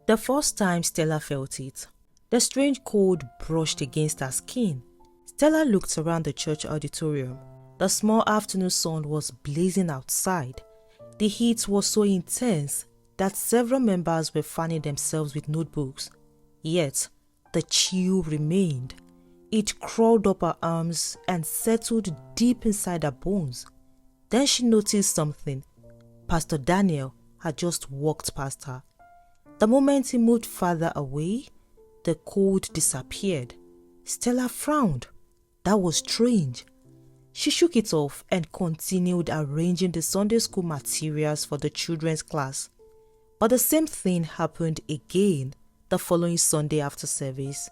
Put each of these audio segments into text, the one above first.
The first time Stella felt it, the strange cold brushed against her skin. Stella looked around the church auditorium. The small afternoon sun was blazing outside. The heat was so intense that several members were fanning themselves with notebooks. Yet, the chill remained. It crawled up her arms and settled deep inside her bones. Then she noticed something. Pastor Daniel had just walked past her. The moment he moved farther away, the cold disappeared. Stella frowned. That was strange. She shook it off and continued arranging the Sunday school materials for the children's class. But the same thing happened again the following Sunday after service.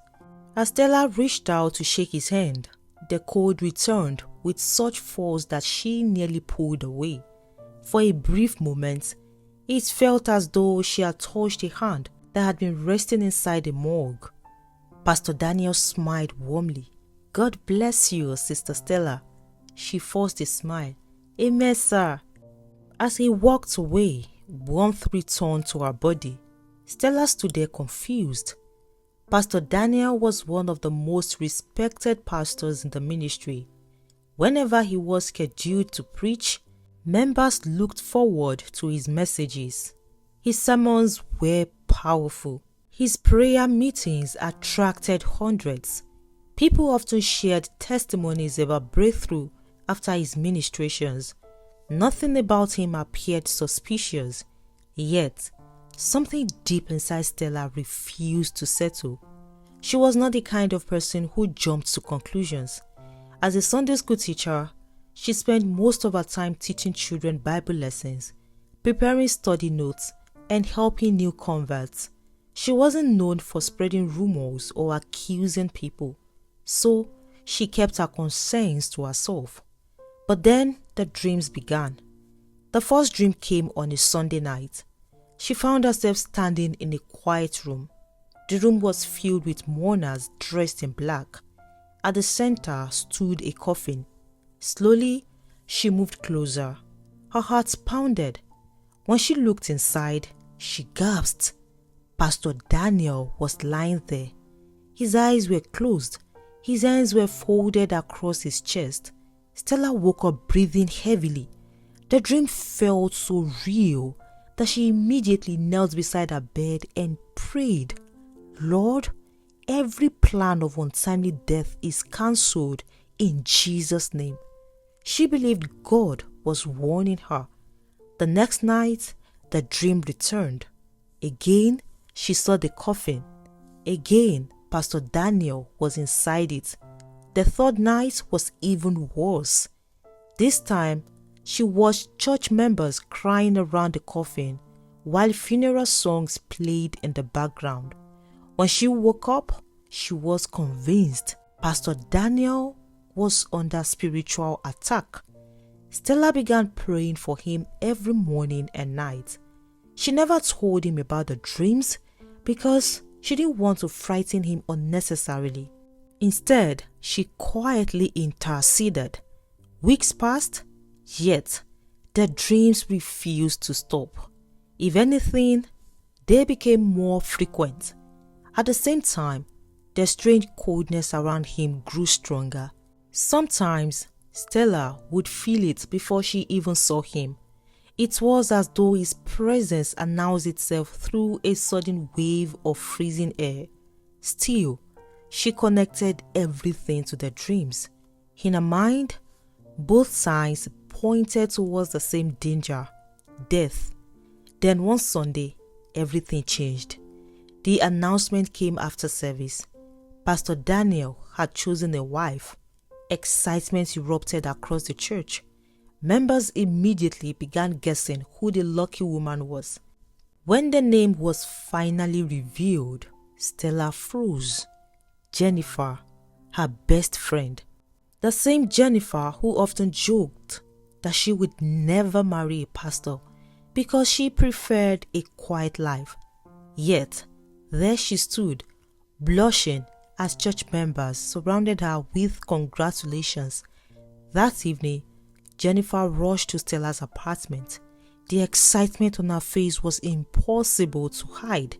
As Stella reached out to shake his hand, the cold returned with such force that she nearly pulled away. For a brief moment, it felt as though she had touched a hand that had been resting inside a morgue. Pastor Daniel smiled warmly. "God bless you, Sister Stella." She forced a smile. "Amen, sir." As he walked away, warmth returned to her body. Stella stood there confused. Pastor Daniel was one of the most respected pastors in the ministry. Whenever he was scheduled to preach, members looked forward to his messages. His sermons were powerful. His prayer meetings attracted hundreds. People often shared testimonies about breakthrough after his ministrations. Nothing about him appeared suspicious. Yet, something deep inside Stella refused to settle. She was not the kind of person who jumped to conclusions. As a Sunday school teacher, she spent most of her time teaching children Bible lessons, preparing study notes, and helping new converts. She wasn't known for spreading rumors or accusing people, so she kept her concerns to herself. But then the dreams began. The first dream came on a Sunday night. She found herself standing in a quiet room. The room was filled with mourners dressed in black. At the center stood a coffin. Slowly, she moved closer. Her heart pounded. When she looked inside, she gasped. Pastor Daniel was lying there. His eyes were closed. His hands were folded across his chest. Stella woke up breathing heavily. The dream felt so real that she immediately knelt beside her bed and prayed, "Lord, every plan of untimely death is cancelled in Jesus' name." She believed God was warning her. The next night, the dream returned. Again, she saw the coffin. Again, Pastor Daniel was inside it. The third night was even worse. This time, she watched church members crying around the coffin while funeral songs played in the background. When she woke up, she was convinced Pastor Daniel was under spiritual attack. Stella began praying for him every morning and night. She never told him about the dreams because she didn't want to frighten him unnecessarily. Instead, she quietly interceded. Weeks passed, yet the dreams refused to stop. If anything, they became more frequent. At the same time, the strange coldness around him grew stronger. Sometimes, Stella would feel it before she even saw him. It was as though his presence announced itself through a sudden wave of freezing air. Still, she connected everything to the dreams. In her mind, both signs pointed towards the same danger, death. Then one Sunday, everything changed. The announcement came after service. Pastor Daniel had chosen a wife. Excitement erupted across the church. Members immediately began guessing who the lucky woman was. When the name was finally revealed, Stella froze. Jennifer, her best friend. The same Jennifer who often joked that she would never marry a pastor because she preferred a quiet life. Yet, there she stood, blushing as church members surrounded her with congratulations. That evening, Jennifer rushed to Stella's apartment. The excitement on her face was impossible to hide.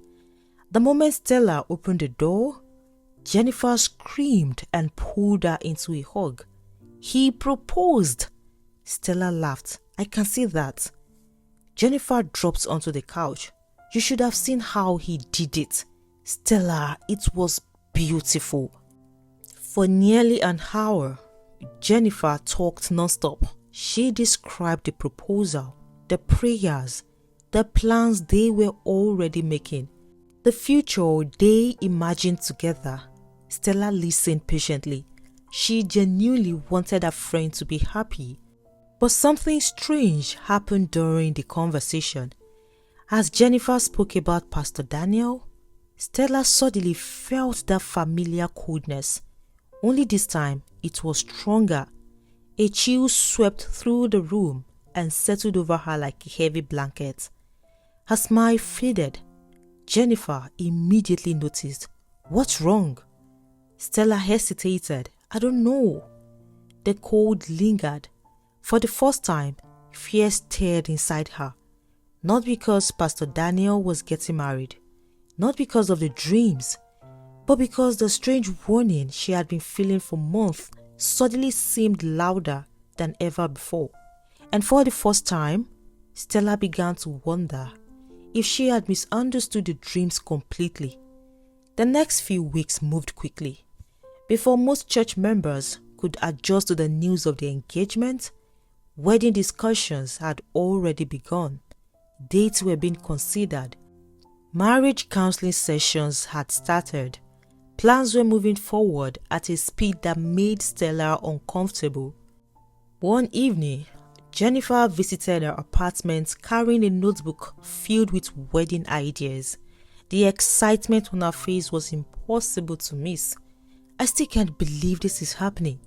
The moment Stella opened the door, Jennifer screamed and pulled her into a hug. "He proposed!" Stella laughed. "I can see that." Jennifer dropped onto the couch. "You should have seen how he did it. Stella, it was beautiful." For nearly an hour, Jennifer talked non-stop. She described the proposal, the prayers, the plans they were already making, the future they imagined together. Stella listened patiently. She genuinely wanted her friend to be happy. But something strange happened during the conversation. As Jennifer spoke about Pastor Daniel, Stella suddenly felt that familiar coldness. Only this time, it was stronger. A chill swept through the room and settled over her like a heavy blanket. Her smile faded. Jennifer immediately noticed. "What's wrong?" Stella hesitated. "I don't know." The cold lingered. For the first time, fear stirred inside her. Not because Pastor Daniel was getting married, not because of the dreams, but because the strange warning she had been feeling for months suddenly seemed louder than ever before. And for the first time, Stella began to wonder if she had misunderstood the dreams completely. The next few weeks moved quickly. Before most church members could adjust to the news of the engagement, wedding discussions had already begun. Dates were being considered. Marriage counseling sessions had started. Plans were moving forward at a speed that made Stella uncomfortable. One evening, Jennifer visited her apartment carrying a notebook filled with wedding ideas. The excitement on her face was impossible to miss. "I still can't believe this is happening,"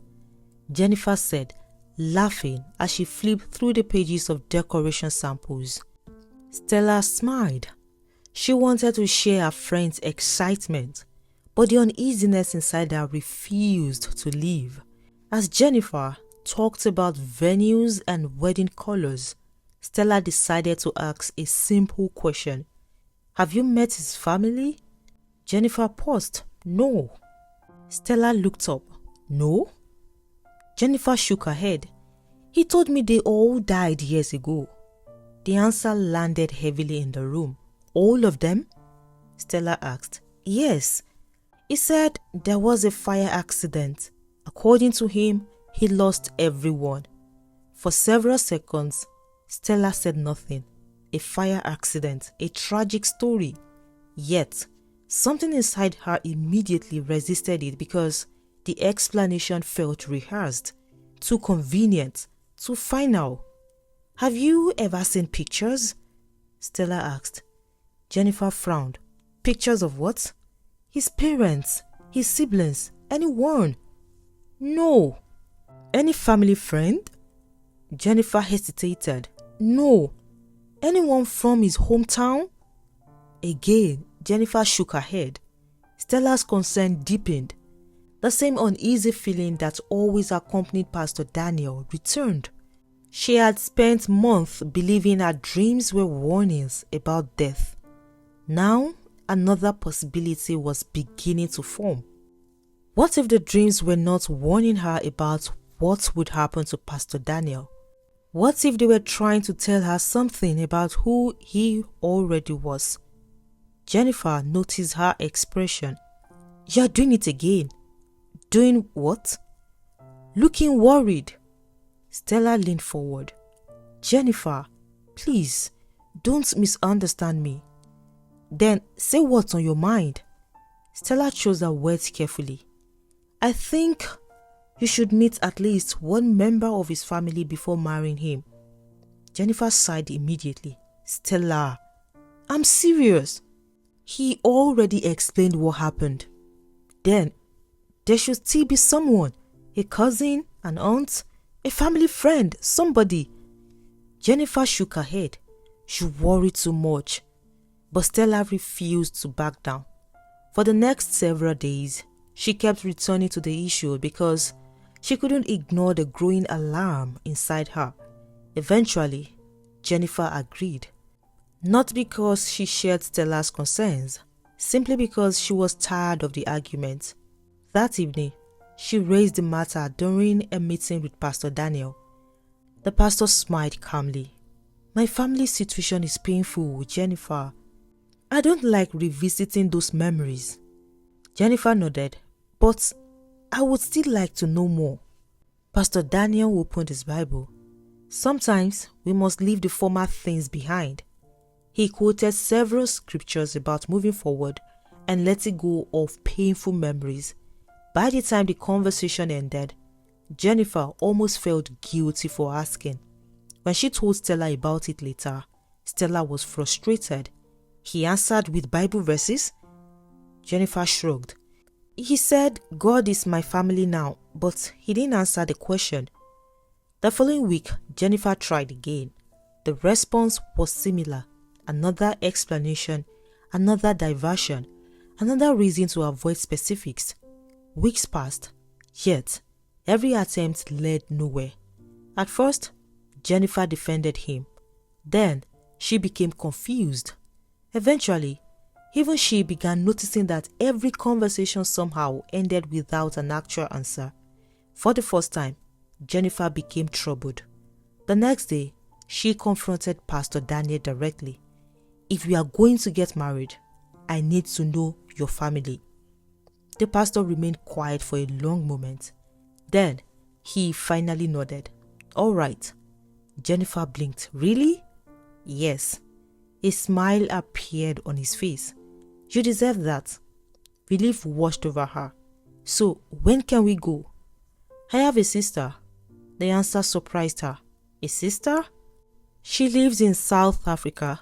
Jennifer said, laughing as she flipped through the pages of decoration samples. Stella smiled. She wanted to share her friend's excitement, but the uneasiness inside her refused to leave. As Jennifer talked about venues and wedding colors, Stella decided to ask a simple question. "Have you met his family?" Jennifer paused. "No." Stella looked up. "No?" Jennifer shook her head. "He told me they all died years ago." The answer landed heavily in the room. "All of them?" Stella asked. "Yes." He said there was a fire accident. According to him, he lost everyone. For several seconds, Stella said nothing. A fire accident, a tragic story. Yet, something inside her immediately resisted it because the explanation felt rehearsed, too convenient, too final. "Have you ever seen pictures?" Stella asked. Jennifer frowned. "Pictures of what?" "His parents, his siblings, anyone." "No." "Any family friend?" Jennifer hesitated. "No." "Anyone from his hometown?" Again, Jennifer shook her head. Stella's concern deepened. The same uneasy feeling that always accompanied Pastor Daniel returned. She had spent months believing her dreams were warnings about death. Now, another possibility was beginning to form. What if the dreams were not warning her about what would happen to Pastor Daniel? What if they were trying to tell her something about who he already was? Jennifer noticed her expression. "You're doing it again." "Doing what?" "Looking worried." Stella leaned forward. "Jennifer, please, don't misunderstand me." "Then say what's on your mind." Stella chose her words carefully. "I think you should meet at least one member of his family before marrying him." Jennifer sighed immediately. "Stella, I'm serious." "He already explained what happened." "Then there should still be someone, a cousin, an aunt, a family friend, somebody." Jennifer shook her head. She worried too much. But Stella refused to back down. For the next several days, she kept returning to the issue because she couldn't ignore the growing alarm inside her. Eventually, Jennifer agreed. Not because she shared Stella's concerns, simply because she was tired of the argument. That evening, she raised the matter during a meeting with Pastor Daniel. The pastor smiled calmly. My family situation is painful, Jennifer. I don't like revisiting those memories. Jennifer nodded, but I would still like to know more. Pastor Daniel opened his Bible. Sometimes we must leave the former things behind. He quoted several scriptures about moving forward and letting go of painful memories. By the time the conversation ended, Jennifer almost felt guilty for asking. When she told Stella about it later, Stella was frustrated. He answered with Bible verses. Jennifer shrugged. He said, God is my family now, but he didn't answer the question. The following week, Jennifer tried again. The response was similar. Another explanation, another diversion, another reason to avoid specifics. Weeks passed, yet every attempt led nowhere. At first, Jennifer defended him. Then, she became confused. Eventually, even she began noticing that every conversation somehow ended without an actual answer. For the first time, Jennifer became troubled. The next day, she confronted Pastor Daniel directly. If we are going to get married, I need to know your family. The pastor remained quiet for a long moment. Then, he finally nodded. All right. Jennifer blinked. Really? Yes. A smile appeared on his face. You deserve that. Relief washed over her. So, when can we go? I have a sister. The answer surprised her. A sister? She lives in South Africa.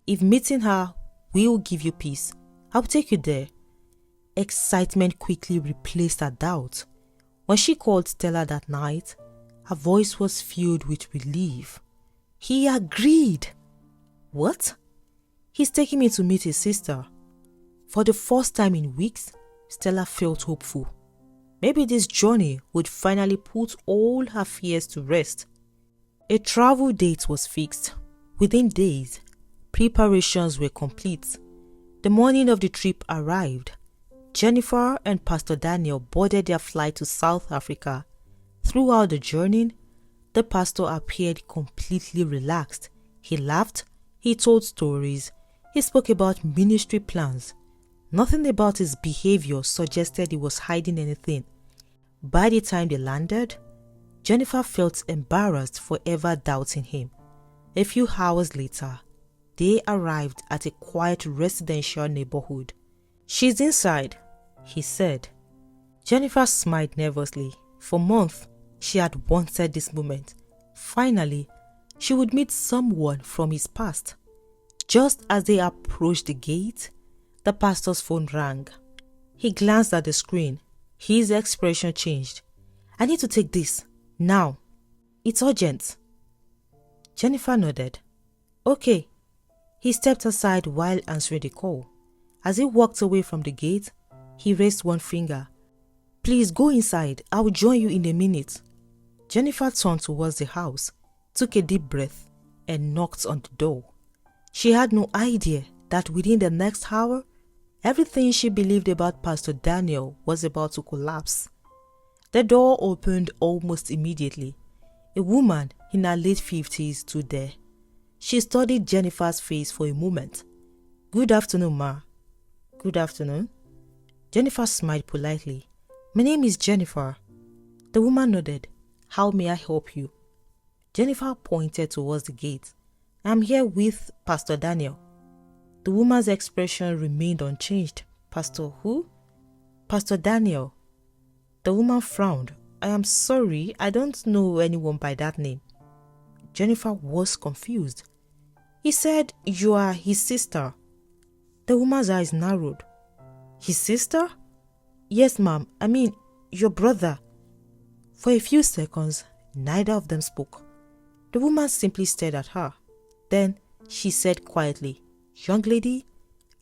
If meeting her will give you peace, I'll take you there. Excitement quickly replaced her doubt. When she called Stella that night, her voice was filled with relief. He agreed. What? He's taking me to meet his sister. For the first time in weeks, Stella felt hopeful. Maybe this journey would finally put all her fears to rest. A travel date was fixed. Within days, preparations were complete. The morning of the trip arrived. Jennifer and Pastor Daniel boarded their flight to South Africa. Throughout the journey, the pastor appeared completely relaxed. He laughed, he told stories, he spoke about ministry plans. Nothing about his behavior suggested he was hiding anything. By the time they landed, Jennifer felt embarrassed for ever doubting him. A few hours later, they arrived at a quiet residential neighborhood. She's inside, he said. Jennifer smiled nervously. For months, she had wanted this moment. Finally, she would meet someone from his past. Just as they approached the gate, the pastor's phone rang. He glanced at the screen. His expression changed. I need to take this, now. It's urgent. Jennifer nodded. Okay. He stepped aside while answering the call. As he walked away from the gate, he raised one finger. Please go inside. I will join you in a minute. Jennifer turned towards the house, took a deep breath, and knocked on the door. She had no idea that within the next hour, everything she believed about Pastor Daniel was about to collapse. The door opened almost immediately. A woman in her late 50s stood there. She studied Jennifer's face for a moment. Good afternoon, ma. Good afternoon. Jennifer smiled politely. My name is Jennifer. The woman nodded. How may I help you? Jennifer pointed towards the gate. I'm here with Pastor Daniel. The woman's expression remained unchanged. Pastor who? Pastor Daniel. The woman frowned. I am sorry, I don't know anyone by that name. Jennifer was confused. He said you are his sister. The woman's eyes narrowed. His sister? Yes, ma'am. I mean, your brother. For a few seconds, neither of them spoke. The woman simply stared at her. Then she said quietly, Young lady,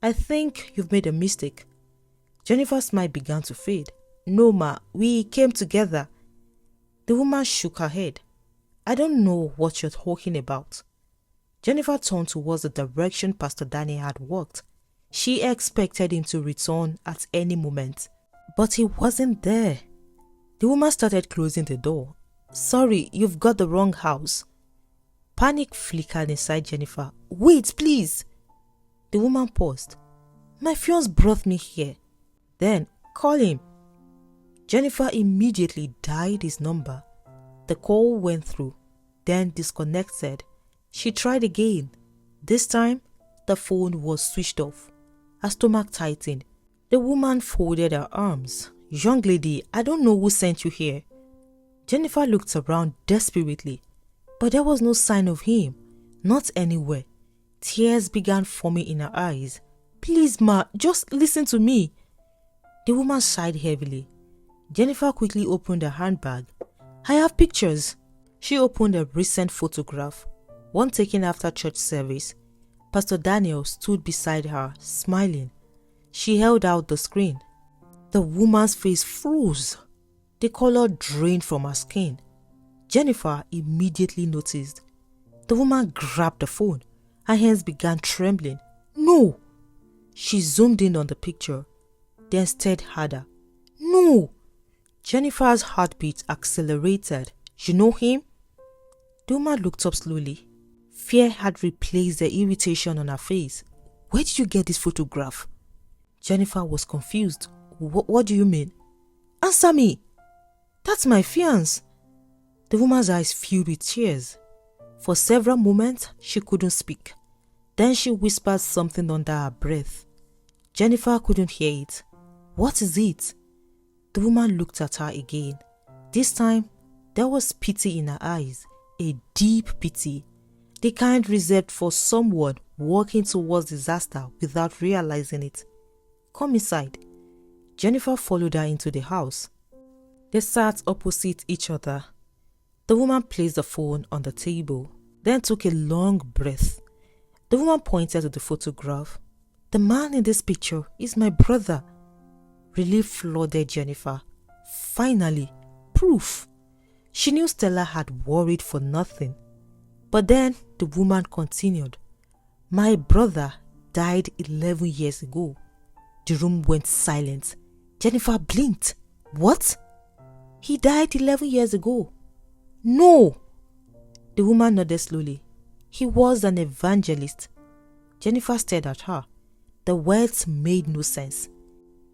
I think you've made a mistake. Jennifer's smile began to fade. No, ma, we came together. The woman shook her head. I don't know what you're talking about. Jennifer turned towards the direction Pastor Danny had walked. She expected him to return at any moment, but he wasn't there. The woman started closing the door. "Sorry, you've got the wrong house." Panic flickered inside Jennifer. "Wait, please." The woman paused. "My fiance brought me here." "Then call him." Jennifer immediately dialed his number. The call went through, then disconnected. She tried again. This time, the phone was switched off. Her stomach tightened. The woman folded her arms. "Young lady, I don't know who sent you here." Jennifer looked around desperately, but there was no sign of him. Not anywhere. Tears began forming in her eyes. "Please, ma, just listen to me." The woman sighed heavily. Jennifer quickly opened her handbag. "I have pictures." She opened a recent photograph, one taken after church service. Pastor Daniel stood beside her, smiling. She held out the screen. The woman's face froze. The color drained from her skin. Jennifer immediately noticed. The woman grabbed the phone. Her hands began trembling. "No!" She zoomed in on the picture, then stared harder. "No!" Jennifer's heartbeat accelerated. "You know him?" The woman looked up slowly. Fear had replaced the irritation on her face. "Where did you get this photograph?" Jennifer was confused. What do you mean?" "Answer me!" "That's my fiance." The woman's eyes filled with tears. For several moments, she couldn't speak. Then she whispered something under her breath. Jennifer couldn't hear it. "What is it?" The woman looked at her again. This time, there was pity in her eyes, a deep pity, the kind reserved for someone walking towards disaster without realizing it. "Come inside." Jennifer followed her into the house. They sat opposite each other. The woman placed the phone on the table, then took a long breath. The woman pointed to the photograph. "The man in this picture is my brother." Relief flooded Jennifer. Finally, proof. She knew Stella had worried for nothing. But then the woman continued. "My brother died 11 years ago." The room went silent. Jennifer blinked. "What?" "He died 11 years ago." "No!" The woman nodded slowly. "He was an evangelist." Jennifer stared at her. The words made no sense.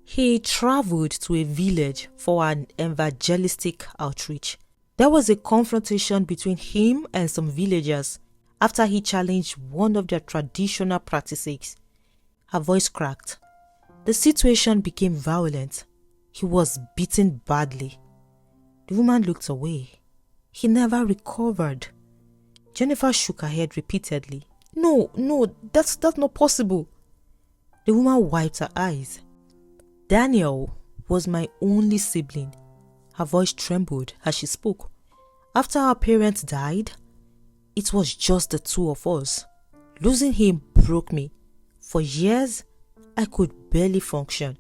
He traveled to a village for an evangelistic outreach. There was a confrontation between him and some villagers after he challenged one of their traditional practices. Her voice cracked. The situation became violent. He was beaten badly. The woman looked away. "He never recovered." Jennifer shook her head repeatedly. No, that's not possible." The woman wiped her eyes. "Daniel was my only sibling." Her voice trembled as she spoke. "After our parents died, it was just the two of us. Losing him broke me. For years, I could barely function.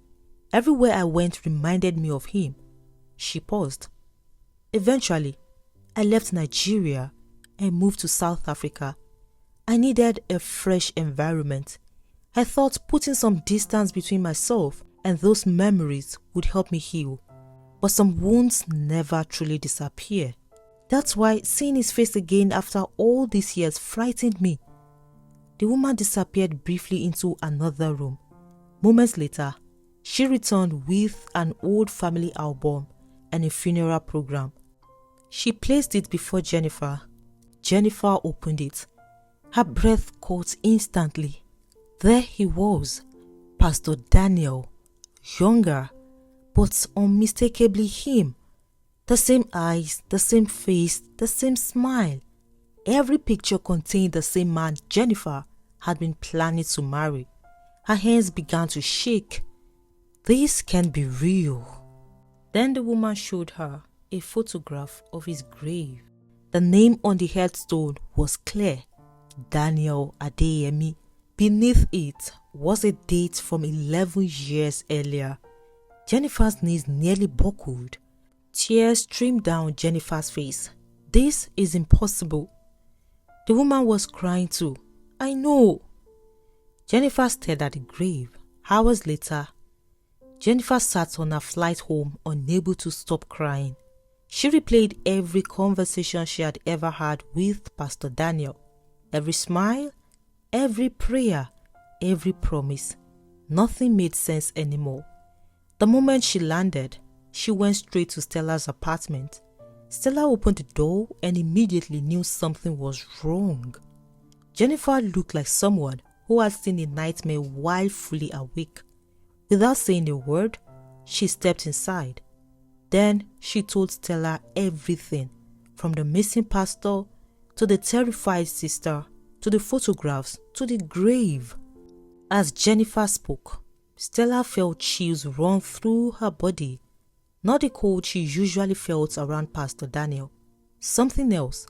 Everywhere I went reminded me of him." She paused. "Eventually, I left Nigeria and moved to South Africa. I needed a fresh environment. I thought putting some distance between myself and those memories would help me heal. But some wounds never truly disappear. That's why seeing his face again after all these years frightened me." The woman disappeared briefly into another room. Moments later, she returned with an old family album and a funeral program. She placed it before Jennifer. Jennifer opened it. Her breath caught instantly. There he was, Pastor Daniel, younger, but unmistakably him. The same eyes, the same face, the same smile. Every picture contained the same man Jennifer had been planning to marry. Her hands began to shake. This can't be real. Then the woman showed her a photograph of his grave. The name on the headstone was clear, Daniel Adeyemi. Beneath it was a date from 11 years earlier. Jennifer's knees nearly buckled. Tears streamed down Jennifer's face. This is impossible. The woman was crying too. I know. Jennifer stared at the grave. Hours later, Jennifer sat on her flight home, unable to stop crying. She replayed every conversation she had ever had with Pastor Daniel. Every smile, every prayer, every promise. Nothing made sense anymore. The moment she landed, she went straight to Stella's apartment. Stella opened the door and immediately knew something was wrong. Jennifer looked like someone who had seen a nightmare while fully awake. Without saying a word, she stepped inside. Then she told Stella everything, from the missing pastor to the terrified sister to the photographs to the grave. As Jennifer spoke, Stella felt chills run through her body. Not the cold she usually felt around Pastor Daniel. Something else.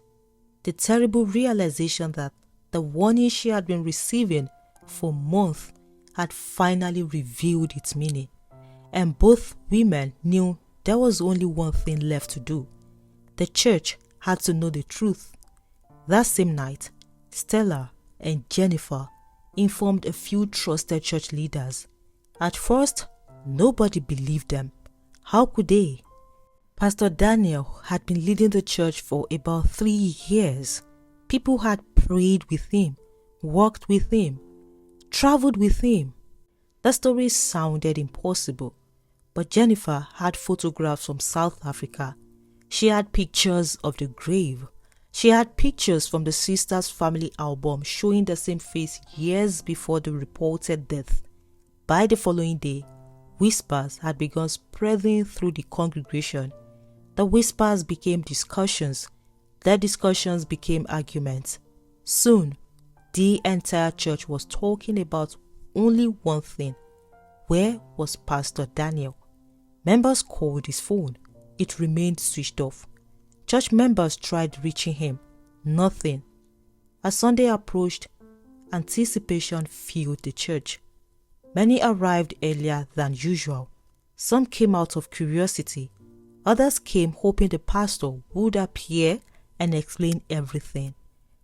The terrible realization that the warning she had been receiving for months had finally revealed its meaning. And both women knew there was only one thing left to do. The church had to know the truth. That same night, Stella and Jennifer informed a few trusted church leaders. At first, nobody believed them. How could they? Pastor Daniel had been leading the church for about 3 years. People had prayed with him, walked with him, traveled with him. The story sounded impossible, but Jennifer had photographs from South Africa. She had pictures of the grave. She had pictures from the sister's family album showing the same face years before the reported death. By the following day, whispers had begun spreading through the congregation. The whispers became discussions. The discussions became arguments. Soon, the entire church was talking about only one thing. Where was Pastor Daniel? Members called his phone. It remained switched off. Church members tried reaching him. Nothing. As Sunday approached, anticipation filled the church. Many arrived earlier than usual. Some came out of curiosity. Others came hoping the pastor would appear and explain everything.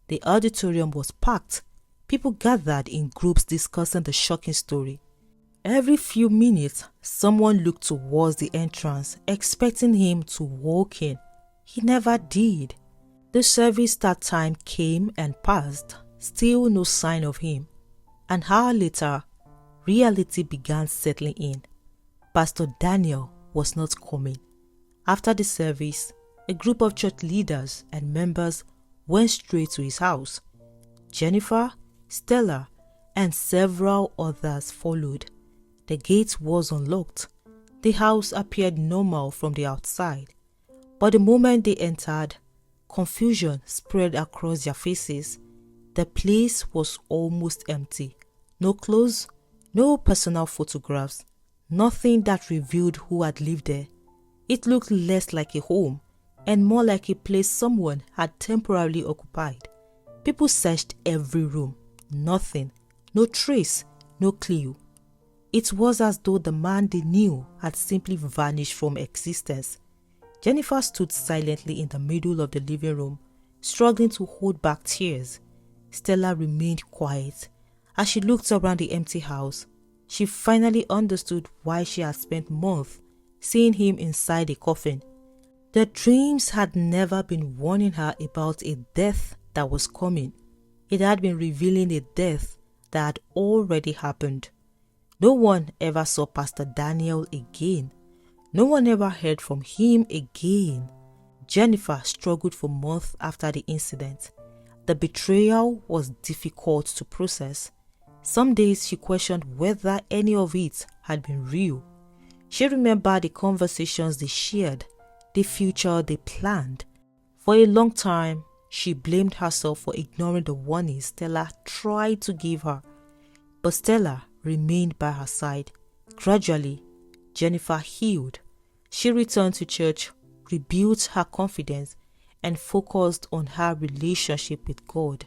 The auditorium was packed. People gathered in groups discussing the shocking story. Every few minutes, someone looked towards the entrance, expecting him to walk in. He never did. The service start time came and passed. Still no sign of him. An hour later, reality began settling in. Pastor Daniel was not coming. After the service, a group of church leaders and members went straight to his house. Jennifer, Stella, and several others followed. The gate was unlocked. The house appeared normal from the outside. But the moment they entered, confusion spread across their faces. The place was almost empty. No clothes, no personal photographs, nothing that revealed who had lived there. It looked less like a home and more like a place someone had temporarily occupied. People searched every room. Nothing. No trace. No clue. It was as though the man they knew had simply vanished from existence. Jennifer stood silently in the middle of the living room, struggling to hold back tears. Stella remained quiet. As she looked around the empty house, she finally understood why she had spent months seeing him inside a coffin. The dreams had never been warning her about a death that was coming. It had been revealing a death that had already happened. No one ever saw Pastor Daniel again. No one ever heard from him again. Jennifer struggled for months after the incident. The betrayal was difficult to process. Some days she questioned whether any of it had been real. She remembered the conversations they shared, the future they planned. For a long time, she blamed herself for ignoring the warnings Stella tried to give her. But Stella remained by her side. Gradually, Jennifer healed. She returned to church, rebuilt her confidence, and focused on her relationship with God.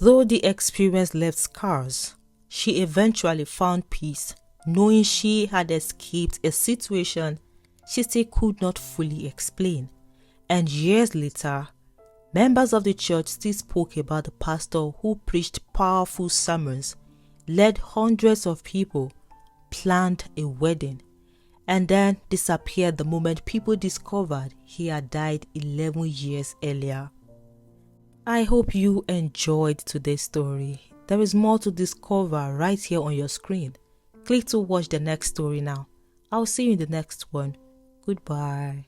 Though the experience left scars, she eventually found peace, knowing she had escaped a situation she still could not fully explain. And years later, members of the church still spoke about the pastor who preached powerful sermons led hundreds of people, planned a wedding, and then disappeared the moment people discovered he had died 11 years earlier. I hope you enjoyed today's story. There is more to discover right here on your screen. Click to watch the next story now. I'll see you in the next one. Goodbye.